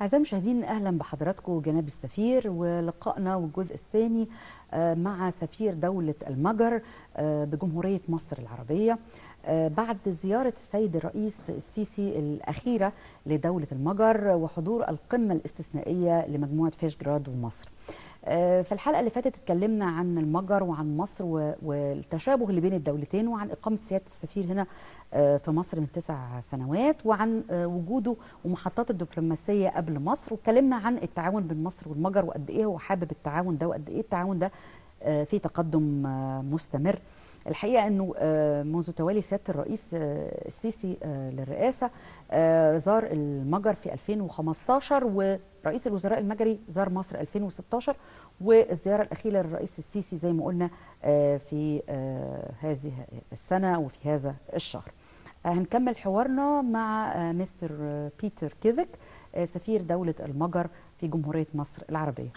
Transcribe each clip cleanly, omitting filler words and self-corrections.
أعزائي المشاهدين، أهلا بحضراتكم جناب السفير، ولقائنا والجزء الثاني مع سفير دولة المجر بجمهورية مصر العربية بعد زيارة السيد الرئيس السيسي الأخيرة لدولة المجر وحضور القمة الاستثنائية لمجموعة فيشجراد ومصر. في الحلقة اللي فاتت اتكلمنا عن المجر وعن مصر والتشابه اللي بين الدولتين، وعن إقامة سيادة السفير هنا في مصر من 9 سنوات، وعن وجوده ومحطات الدبلوماسية قبل مصر، واتكلمنا عن التعاون بين مصر والمجر وقد إيه هو حابب التعاون ده وقد إيه التعاون ده في تقدم مستمر. الحقيقة أنه منذ تولي سيادة الرئيس السيسي للرئاسة زار المجر في 2015، ورئيس الوزراء المجري زار مصر 2016، والزيارة الأخيرة للرئيس السيسي زي ما قلنا في هذه السنة وفي هذا الشهر. هنكمل حوارنا مع مستر بيتر كيفك سفير دولة المجر في جمهورية مصر العربية.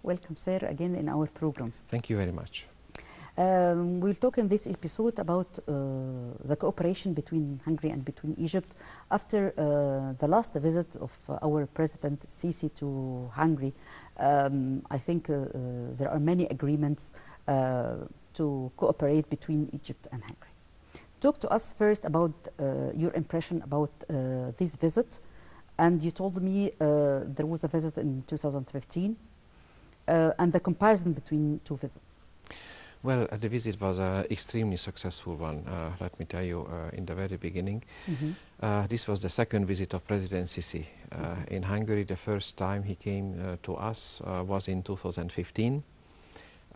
Welcome, sir, again in our program. Thank you very much. We'll talk in this episode about the cooperation between Hungary and between Egypt after the last visit of our President Sisi to Hungary. I think there are many agreements to cooperate between Egypt and Hungary. Talk to us first about your impression about this visit. And you told me there was a visit in 2015. And the comparison between two visits. Well, the visit was an extremely successful one, let me tell you, in the very beginning. This was the second visit of President Sisi in Hungary. The first time he came to us was in 2015.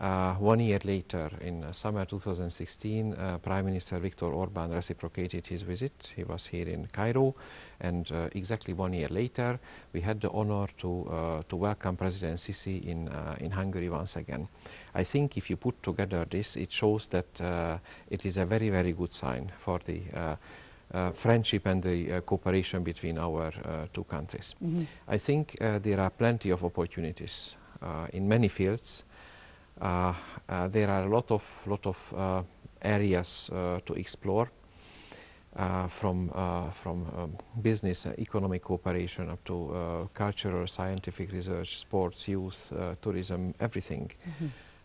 1 year later, in summer 2016, Prime Minister Viktor Orbán reciprocated his visit. He was here in Cairo, and exactly 1 year later, we had the honor to welcome President Sisi in Hungary once again. I think if you put together this, it shows that it is a very, very good sign for the friendship and the cooperation between our two countries. I think there are plenty of opportunities in many fields. There are a lot of areas to explore, from business, economic cooperation up to cultural, scientific research, sports, youth, tourism, everything.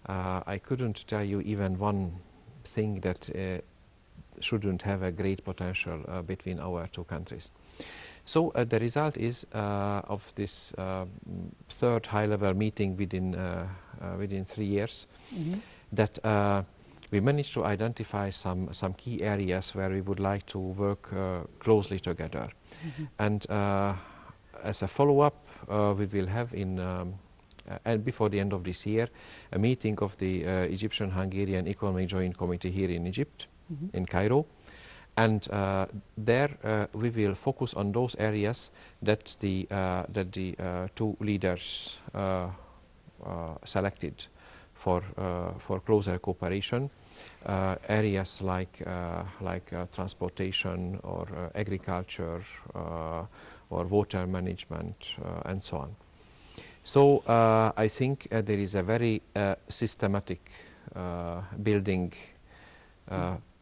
I couldn't tell you even one thing that shouldn't have a great potential between our two countries. So the result is of this third high-level meeting within 3 years, that we managed to identify some key areas where we would like to work closely together. And as a follow-up, we will have and before the end of this year, a meeting of the Egyptian-Hungarian Economic Joint Committee here in Egypt, in Cairo. And there we will focus on those areas that the two leaders selected for closer cooperation. Areas like transportation or agriculture or water management and so on. So I think there is a very systematic building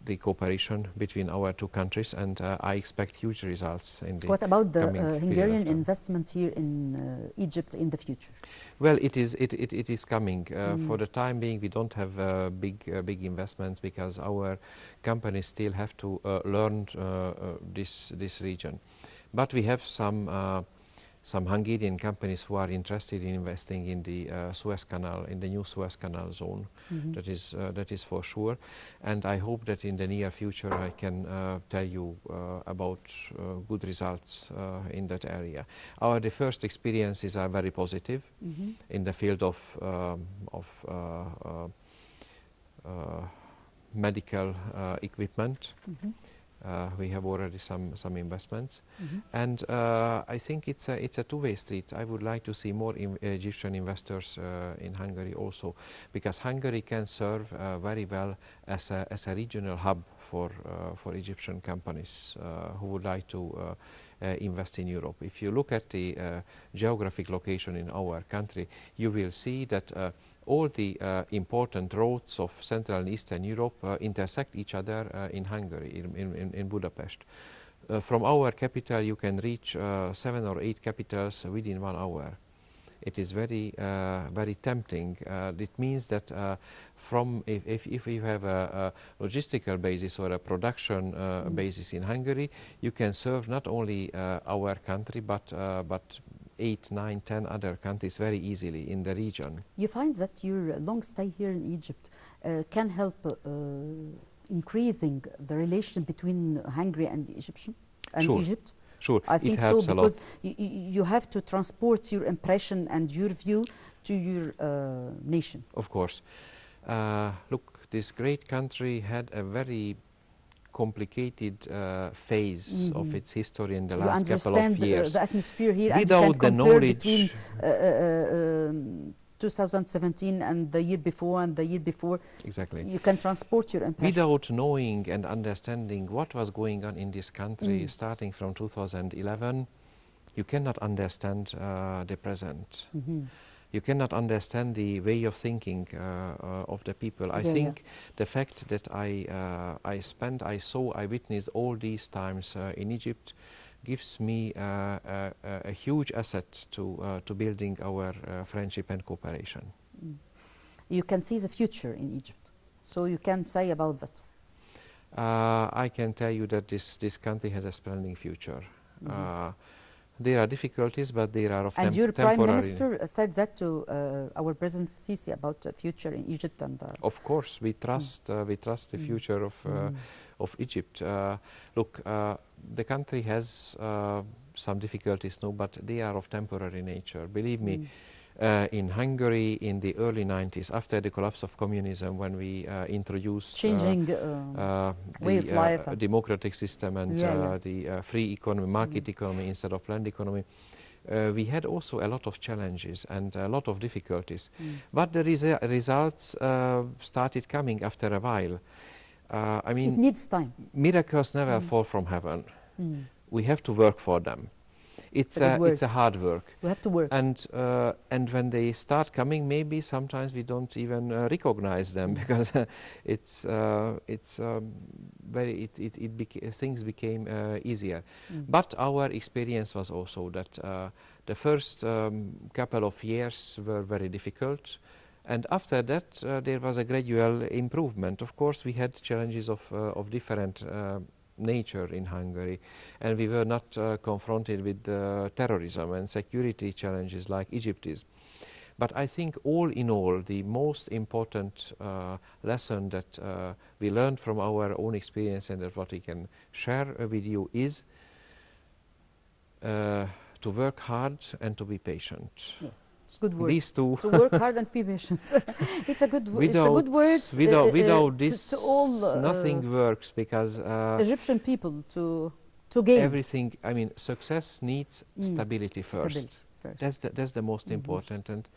the cooperation between our two countries, and I expect huge results in the What about the coming Hungarian investment here in Egypt in the future? Well, it is coming. For the time being, we don't have big investments because our companies still have to learn this region. But we have some Hungarian companies who are interested in investing in the Suez Canal, in the new Suez Canal zone. That is for sure. And I hope that in the near future I can tell you about good results in that area. The first experiences are very positive in the field of medical equipment. We have already some investments, and I think it's a two-way street. I would like to see more Egyptian investors in Hungary also, because Hungary can serve very well as a regional hub for Egyptian companies who would like to invest in Europe. If you look at the geographic location in our country, you will see that all the important roads of Central and Eastern Europe intersect each other in Hungary, in Budapest. From our capital, you can reach 7 or 8 capitals within 1 hour. It is very tempting. It means that if you have a logistical basis or a production basis in Hungary, you can serve not only our country but 8, 9, 10 other countries very easily in the region. You find that your long stay here in Egypt can help increasing the relation between Hungary and Egypt? Sure, I think it helps so, because a lot. You have to transport your impression and your view to your nation. Of course. Look, this great country had a very complicated phase of its history in the last couple of years. You understand the atmosphere here, without and you can the compare knowledge between 2017 and the year before and the year before. Exactly. You can transport your impression. Without knowing and understanding what was going on in this country starting from 2011, you cannot understand the present. You cannot understand the way of thinking of the people. I think the fact that I witnessed all these times in Egypt gives me a huge asset to building our friendship and cooperation. You can see the future in Egypt, so you can say about that. I can tell you that this country has a splendid future. There are difficulties, but there are and your Prime Minister said that to our President Sisi about the future in Egypt. And of course, we trust the future of Egypt. Look, the country has some difficulties now, but they are of temporary nature. Believe me, in Hungary in the early 90s, after the collapse of communism, when we introduced changing way of life, democratic system and the free economy, market economy instead of planned economy, we had also a lot of challenges and a lot of difficulties. But the results started coming after a while. I mean, it needs time. Miracles never fall from heaven. We have to work for them. It's a hard work. We have to work. And when they start coming, maybe sometimes we don't even recognize them because things became easier. But our experience was also that the first couple of years were very difficult. And after that, there was a gradual improvement. Of course, we had challenges of different nature in Hungary, and we were not confronted with terrorism and security challenges like Egypt is. But I think all in all, the most important lesson that we learned from our own experience and that what we can share with you is to work hard and to be patient. Yeah. It's good word. These two. To work hard and be patient. It's a good word. It's a good word. Without this, to all, nothing works because Egyptian people to gain everything. I mean, success needs stability first. That's the most important. And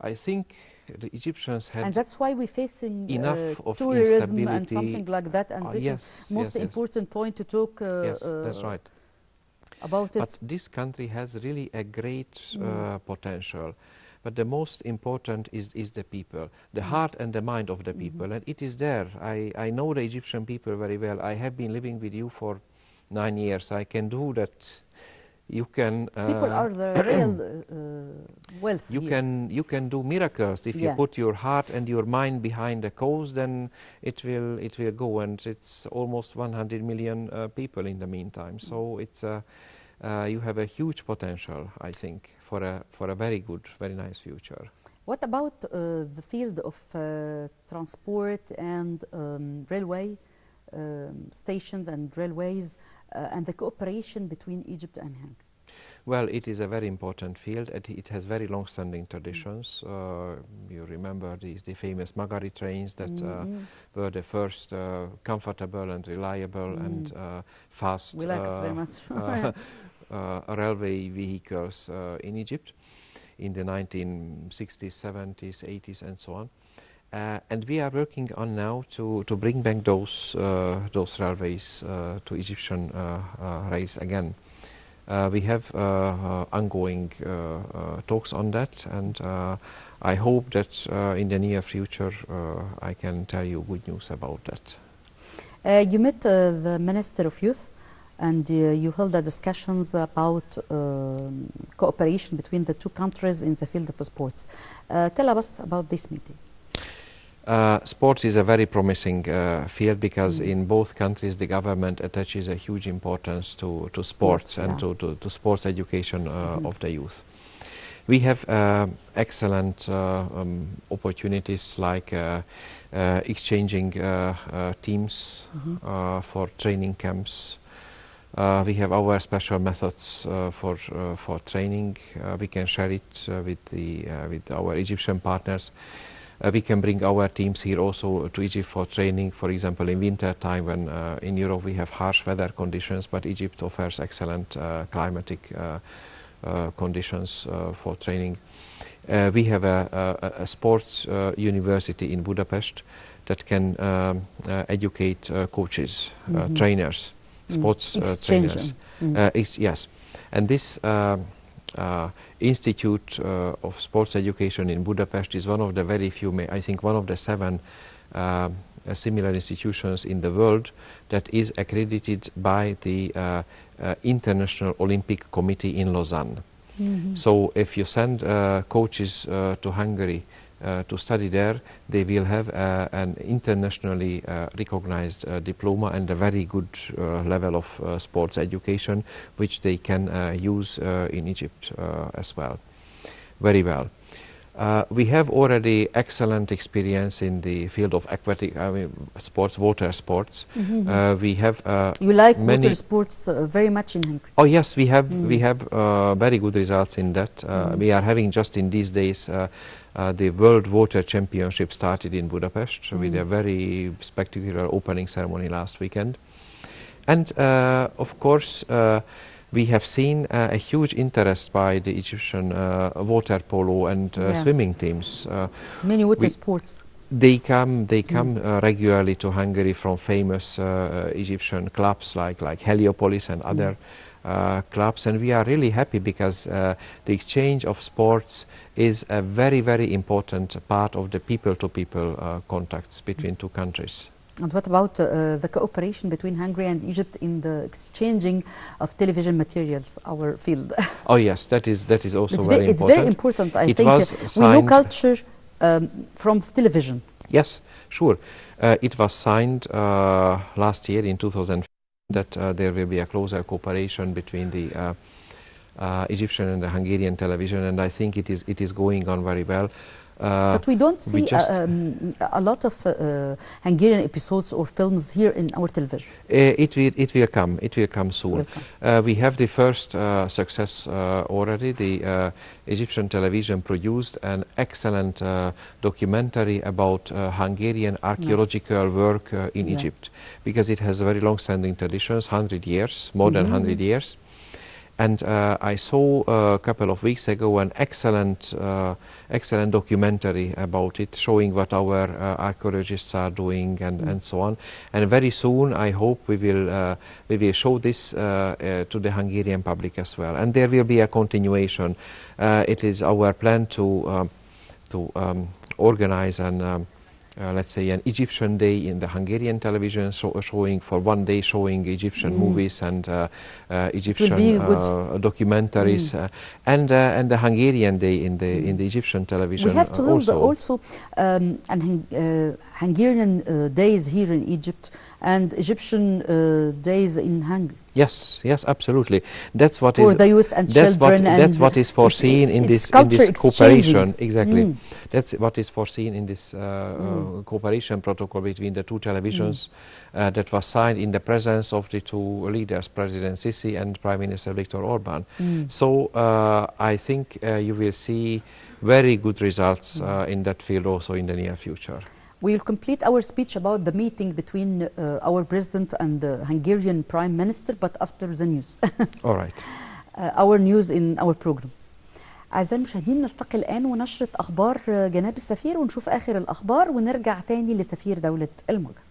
I think the Egyptians had, and that's why we're facing enough of tourism instability and something like that. And this is most important point to talk. Yes, that's right. About it. But this country has really a great potential. But the most important is the people, the heart and the mind of the people, and it is there. I know the Egyptian people very well. I have been living with you for 9 years. I can do that. You can. People are the real wealth. You can do miracles if you put your heart and your mind behind the cause. Then it will go, and it's almost 100 million people in the meantime. So it's you have a huge potential, I think, for a very good, very nice future. What about the field of transport and railway stations and railways and the cooperation between Egypt and Hungary? Well, it is a very important field. It has very long-standing traditions. You remember the famous Magari trains that were the first comfortable and reliable and fast we like it very much. Railway vehicles in Egypt in the 1960s, 70s, 80s, and so on. And we are working on now to bring back those railways to Egyptian rails again. We have ongoing talks on that, and I hope that in the near future I can tell you good news about that. You met the Minister of Youth, and you held discussions about cooperation between the two countries in the field of sports. Tell us about this meeting. Sports is a very promising field because in both countries the government attaches a huge importance to sports and to sports education of the youth. We have excellent opportunities like exchanging teams for training camps. We have our special methods for training. We can share it with our Egyptian partners. We can bring our teams here also to Egypt for training, for example, in winter time when in Europe we have harsh weather conditions, but Egypt offers excellent climatic conditions for training. We have a sports university in Budapest that can educate coaches, trainers, sports trainers. Yes, and this Institute of Sports Education in Budapest is one of the very few, I think one of the 7 similar institutions in the world that is accredited by the International Olympic Committee in Lausanne. So if you send coaches to Hungary to study there, they will have an internationally recognized diploma and a very good level of sports education, which they can use in Egypt as well, very well. We have already excellent experience in the field of aquatic sports, water sports. We have you like water sports very much in Hungary? Oh yes, we have very good results in that. We are having just in these days the World Water Championship started in Budapest with a very spectacular opening ceremony last weekend. And of course we have seen a huge interest by the Egyptian water polo and swimming teams. Many water sports. They come regularly to Hungary from famous Egyptian clubs like Heliopolis and other clubs, and we are really happy because the exchange of sports is a very, very important part of the people-to-people contacts between two countries. And what about the cooperation between Hungary and Egypt in the exchanging of television materials, our field? Oh yes, that is also very important. It's very important. I think we know culture from television. Yes, sure. It was signed last year in 2015 that there will be a closer cooperation between the Egyptian and the Hungarian television, and I think it is going on very well. But we don't see a lot of Hungarian episodes or films here in our television. It will come. It will come soon. We have the first success already. The Egyptian television produced an excellent documentary about Hungarian archaeological work in Egypt, because it has very long-standing traditions, 100 years, more than 100 years. And I saw a couple of weeks ago an excellent documentary about it, showing what our archaeologists are doing and so on. And very soon, I hope we will show this to the Hungarian public as well. And there will be a continuation. It is our plan to organize an let's say an Egyptian day in the Hungarian television, showing for one day, showing Egyptian movies and Egyptian documentaries, and the Hungarian day in the Egyptian television. We have to hold also Hungarian days here in Egypt and Egyptian days in Hungary. Yes, yes, absolutely. That's what for is the youth and children. That's what is foreseen in this cooperation. Exactly, that's what is foreseen in this cooperation protocol between the two televisions that was signed in the presence of the two leaders, President Sisi and Prime Minister Viktor Orban. So I think you will see very good results in that field also in the near future. We will complete our speech about the meeting between our president and the Hungarian Prime Minister, but after the news. All right. Our news in our program. أعزائي المشاهدين، نلتقي الآن ونشرة أخبار جناب السفير ونشوف آخر الأخبار ونرجع تاني لسفير دولة المجر.